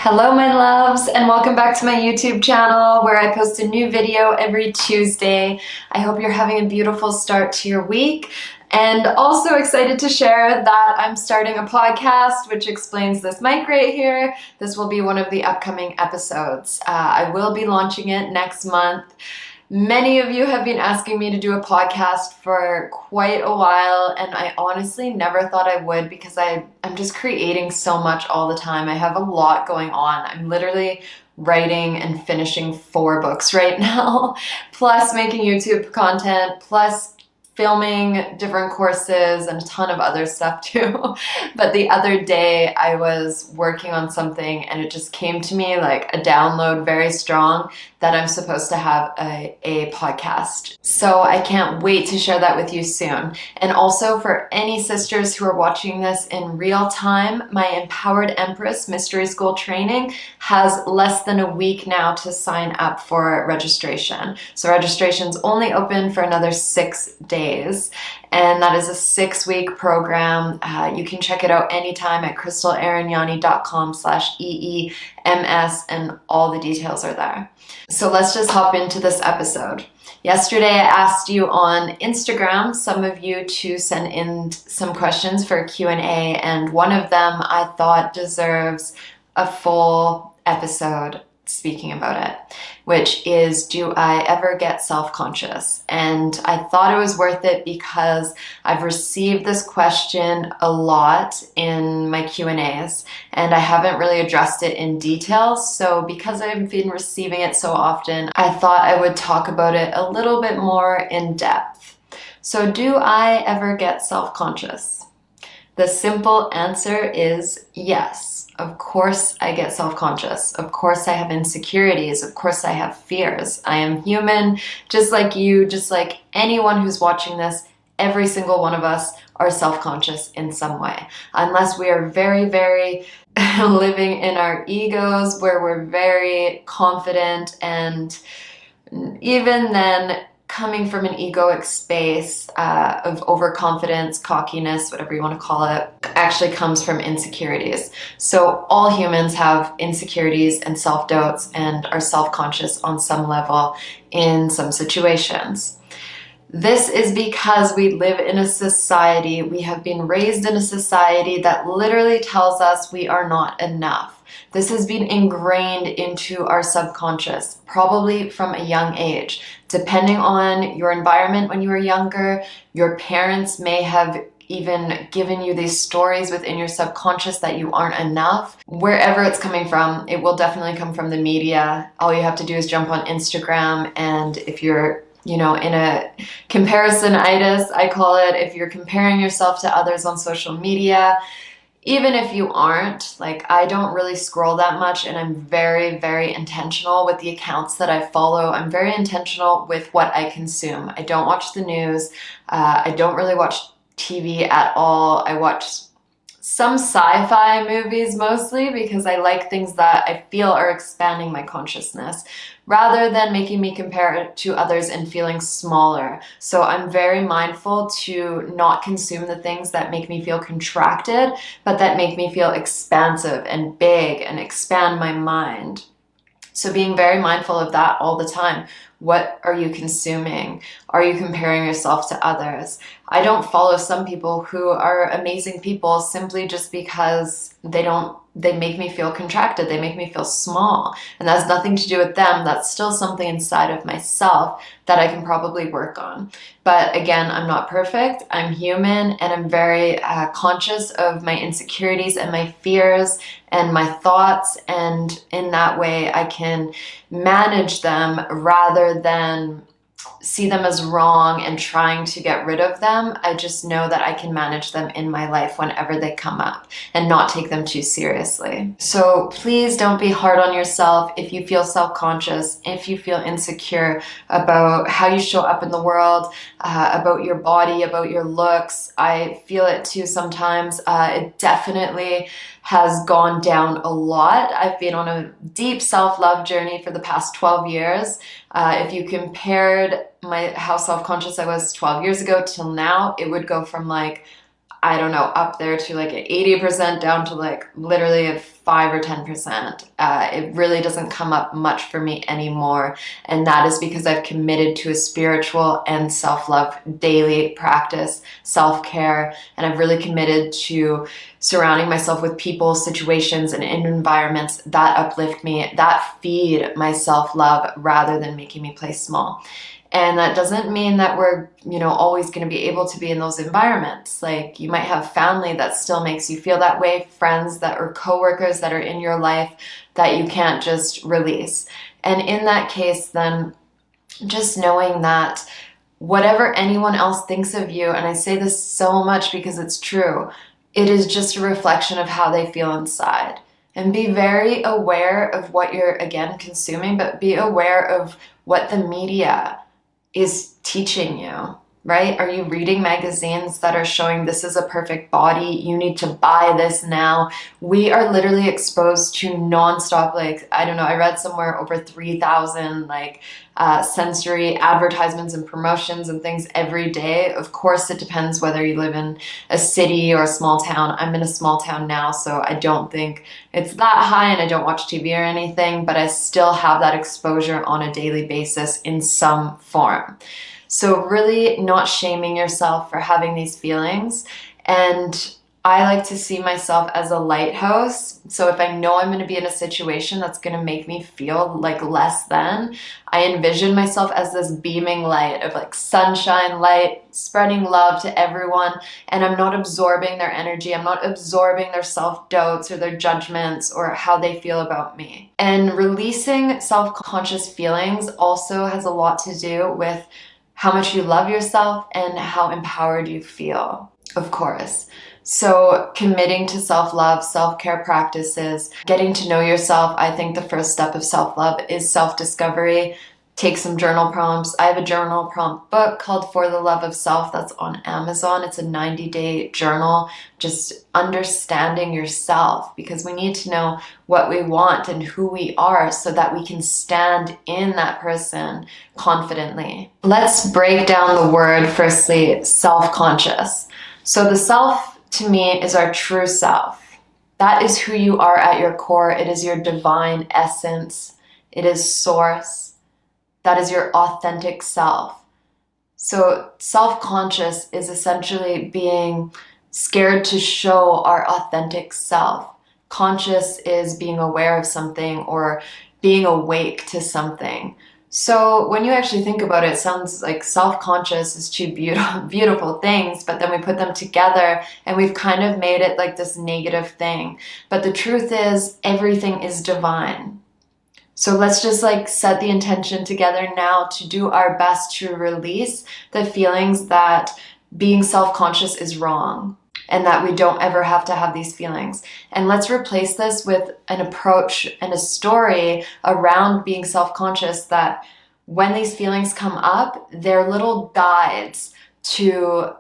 Hello my loves, and welcome back to my YouTube channel where I post a new video every Tuesday. I hope you're having a beautiful start to your week, and also excited to share that I'm starting a podcast which explains this mic right here. This will be one of the upcoming episodes. I will be launching it next month. Many of you have been asking me to do a podcast for quite a while, and I honestly never thought I would because I'm just creating so much all the time. I have a lot going on. I'm literally writing and finishing 4 books right now, plus making YouTube content, plus filming different courses and a ton of other stuff too. But the other day I was working on something and it just came to me like a download very strong that I'm supposed to have a podcast. So I can't wait to share that with you soon. And also for any sisters who are watching this in real time, my Empowered Empress Mystery School training has less than a week now to sign up for registration. So registration's only open for another 6 days. And that is a 6-week program. You can check it out anytime at KrystalAranyani.com/EEMS, and all the details are there. So let's just hop into this episode. Yesterday I asked you on Instagram, some of you, to send in some questions for a Q&A, and one of them I thought deserves a full episode speaking about it, which is, do I ever get self-conscious? And I thought it was worth it because I've received this question a lot in my Q&As and I haven't really addressed it in detail. So because I've been receiving it so often, I thought I would talk about it a little bit more in depth. So do I ever get self-conscious? The simple answer is yes. Of course I get self-conscious. Of course I have insecurities. Of course I have fears. I am human, just like you, just like anyone who's watching this. Every single one of us are self-conscious in some way. Unless we are very, very living in our egos, where we're very confident, and even then, coming from an egoic space of overconfidence, cockiness, whatever you want to call it, actually comes from insecurities. So all humans have insecurities and self-doubts and are self-conscious on some level in some situations. This is because we live in a society, we have been raised in a society that literally tells us we are not enough. This has been ingrained into our subconscious, probably from a young age. Depending on your environment when you were younger, your parents may have even given you these stories within your subconscious that you aren't enough. Wherever it's coming from, it will definitely come from the media. All you have to do is jump on Instagram, and if you're in a comparisonitis, I call it, if you're comparing yourself to others on social media, even if you aren't, like, I don't really scroll that much, and I'm very, very intentional with the accounts that I follow. I'm very intentional with what I consume. I don't watch the news. I don't really watch TV at all. I watch some sci-fi movies mostly because I like things that I feel are expanding my consciousness rather than making me compare it to others and feeling smaller. So I'm very mindful to not consume the things that make me feel contracted, but that make me feel expansive and big and expand my mind. So being very mindful of that all the time. What are you consuming? Are you comparing yourself to others? I don't follow some people who are amazing people simply just because they make me feel contracted. They make me feel small. And that has nothing to do with them. That's still something inside of myself that I can probably work on. But again, I'm not perfect. I'm human, and I'm very conscious of my insecurities and my fears and my thoughts. And in that way, I can manage them rather than see them as wrong and trying to get rid of them. I just know that I can manage them in my life whenever they come up and not take them too seriously. So please don't be hard on yourself if you feel self-conscious, if you feel insecure about how you show up in the world, about your body, about your looks. I feel it too sometimes. It definitely has gone down a lot. I've been on a deep self-love journey for the past 12 years. If you compared how self-conscious I was 12 years ago till now, it would go from like, I don't know, up there to like 80% down to like literally a 5 or 10%. It really doesn't come up much for me anymore. And that is because I've committed to a spiritual and self-love daily practice, self-care, and I've really committed to surrounding myself with people, situations, and environments that uplift me, that feed my self-love rather than making me play small. And that doesn't mean that we're, always going to be able to be in those environments. Like, you might have family that still makes you feel that way, friends that or coworkers that are in your life that you can't just release. And in that case, then just knowing that whatever anyone else thinks of you, and I say this so much because it's true, it is just a reflection of how they feel inside. And be very aware of what you're, again, consuming, but be aware of what the media is teaching you, right? Are you reading magazines that are showing this is a perfect body? You need to buy this now. We are literally exposed to nonstop, like, I don't know, I read somewhere over 3,000 sensory advertisements and promotions and things every day. Of course, it depends whether you live in a city or a small town. I'm in a small town now, so I don't think it's that high, and I don't watch TV or anything, but I still have that exposure on a daily basis in some form. So really not shaming yourself for having these feelings. And I like to see myself as a lighthouse. So if I know I'm going to be in a situation that's going to make me feel like less than, I envision myself as this beaming light of like sunshine light, spreading love to everyone. And I'm not absorbing their energy. I'm not absorbing their self-doubts or their judgments or how they feel about me. And releasing self-conscious feelings also has a lot to do with how much you love yourself and how empowered you feel, of course. So committing to self-love, self-care practices, getting to know yourself. I think the first step of self-love is self-discovery. Take some journal prompts. I have a journal prompt book called For the Love of Self that's on Amazon. It's a 90-day journal, just understanding yourself, because we need to know what we want and who we are so that we can stand in that person confidently. Let's break down the word, firstly, self-conscious. So the self, to me, is our true self. That is who you are at your core. It is your divine essence. It is source. That is your authentic self. So self-conscious is essentially being scared to show our authentic self. Conscious is being aware of something or being awake to something. So when you actually think about it, it sounds like self-conscious is two beautiful things, but then we put them together and we've kind of made it like this negative thing. But the truth is, everything is divine. So let's just set the intention together now to do our best to release the feelings that being self-conscious is wrong and that we don't ever have to have these feelings. And let's replace this with an approach and a story around being self-conscious that when these feelings come up, they're little guides to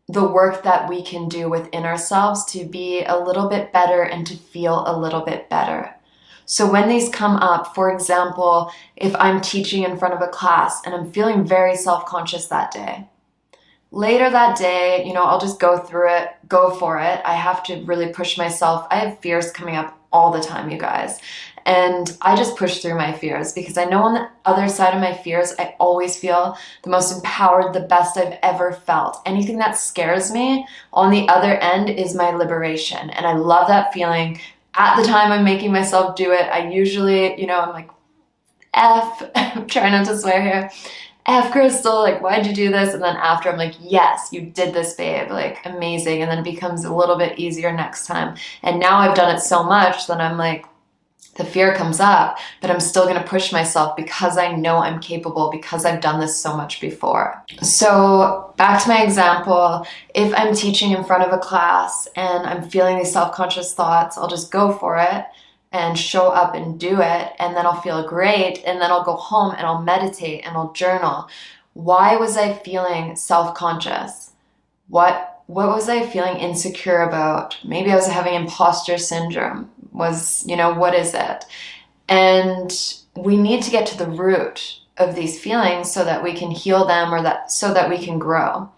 the work that we can do within ourselves to be a little bit better and to feel a little bit better. So when these come up, for example, if I'm teaching in front of a class and I'm feeling very self-conscious that day, later that day, I'll just go through it, go for it. I have to really push myself. I have fears coming up all the time, you guys. And I just push through my fears because I know on the other side of my fears, I always feel the most empowered, the best I've ever felt. Anything that scares me on the other end is my liberation. And I love that feeling. At the time I'm making myself do it, I usually, I'm like, F, I'm trying not to swear here. F, Krystal, why'd you do this? And then after I'm like, yes, you did this, babe, amazing. And then it becomes a little bit easier next time. And now I've done it so much that I'm like, the fear comes up, but I'm still going to push myself because I know I'm capable, because I've done this so much before. So back to my example, if I'm teaching in front of a class and I'm feeling these self-conscious thoughts, I'll just go for it and show up and do it, and then I'll feel great, and then I'll go home and I'll meditate and I'll journal. Why was I feeling self-conscious? What was I feeling insecure about? Maybe I was having imposter syndrome. What is it? And we need to get to the root of these feelings so that we can heal them so that we can grow.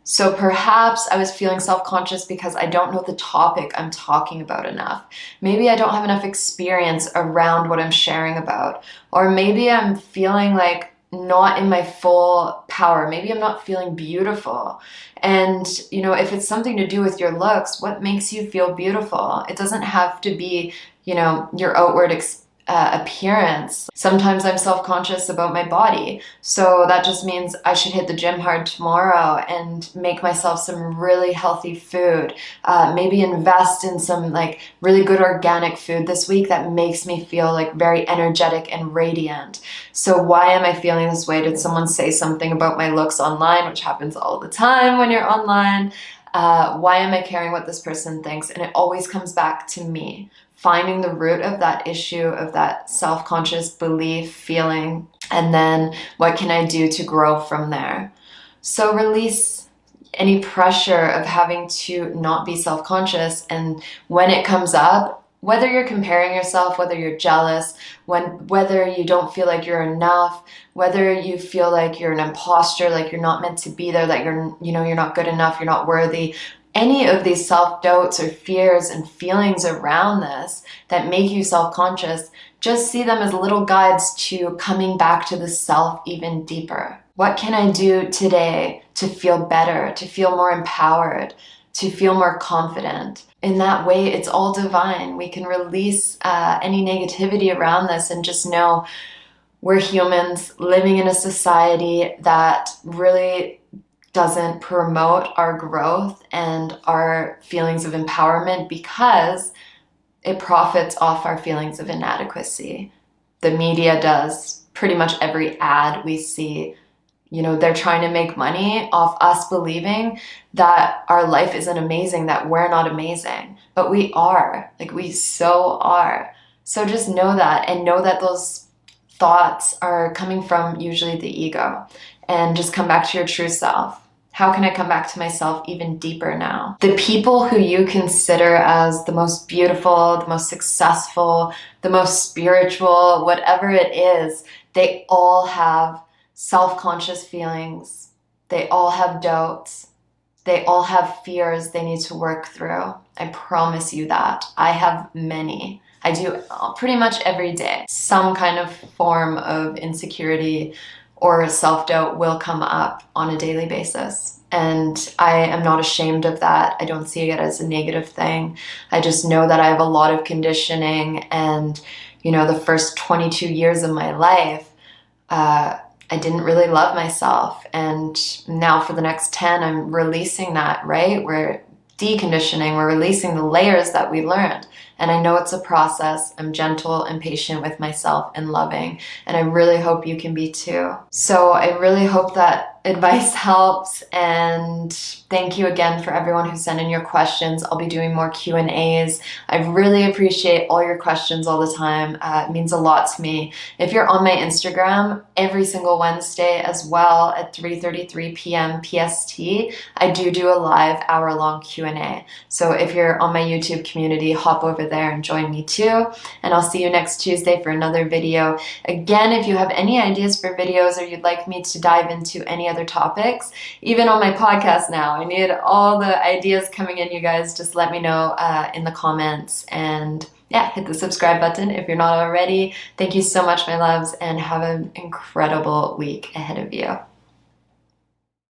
So perhaps I was feeling self-conscious because I don't know the topic I'm talking about enough. Maybe I don't have enough experience around what I'm sharing about. Or maybe I'm feeling like not in my full power. Maybe I'm not feeling beautiful. And, if it's something to do with your looks, what makes you feel beautiful? It doesn't have to be, your outward appearance. Sometimes I'm self-conscious about my body. So that just means I should hit the gym hard tomorrow and make myself some really healthy food. Maybe invest in some like really good organic food this week that makes me feel like very energetic and radiant. So why am I feeling this way? Did someone say something about my looks online, which happens all the time when you're online? Why am I caring what this person thinks? And it always comes back to me. Finding the root of that issue, of that self-conscious belief, feeling, and then what can I do to grow from there? So release any pressure of having to not be self-conscious. And when it comes up, whether you're comparing yourself, whether you're jealous, whether you don't feel like you're enough, whether you feel like you're an imposter, like you're not meant to be there, that you're not good enough, you're not worthy, any of these self-doubts or fears and feelings around this that make you self-conscious, just see them as little guides to coming back to the self even deeper. What can I do today to feel better, to feel more empowered, to feel more confident? In that way, it's all divine. We can release any negativity around this and just know we're humans living in a society that really doesn't promote our growth and our feelings of empowerment because it profits off our feelings of inadequacy. The media does. Pretty much every ad we see, they're trying to make money off us believing that our life isn't amazing, that we're not amazing. But we are. Like, we so are. So just know that, and know that those thoughts are coming from usually the ego. And just come back to your true self. How can I come back to myself even deeper now? The people who you consider as the most beautiful, the most successful, the most spiritual, whatever it is, they all have self-conscious feelings. They all have doubts. They all have fears they need to work through. I promise you that. I have many. I do pretty much every day. Some kind of form of insecurity or self-doubt will come up on a daily basis. And I am not ashamed of that. I don't see it as a negative thing. I just know that I have a lot of conditioning, and, the first 22 years of my life, I didn't really love myself. And now for the next 10, I'm releasing that, right? We're deconditioning, we're releasing the layers that we learned. And I know it's a process. I'm gentle and patient with myself and loving. And I really hope you can be too. So I really hope that advice helps. And thank you again for everyone who sent in your questions. I'll be doing more Q&As. I really appreciate all your questions all the time. It means a lot to me. If you're on my Instagram, every single Wednesday as well at 3:33 p.m. PST, I do a live hour-long Q&A. So if you're on my YouTube community, hop over there and join me too. And I'll see you next Tuesday for another video. Again, if you have any ideas for videos or you'd like me to dive into any other topics, even on my podcast now, I need all the ideas coming in, you guys. Just let me know in the comments, and yeah, hit the subscribe button if you're not already. Thank you so much, my loves, and have an incredible week ahead of you.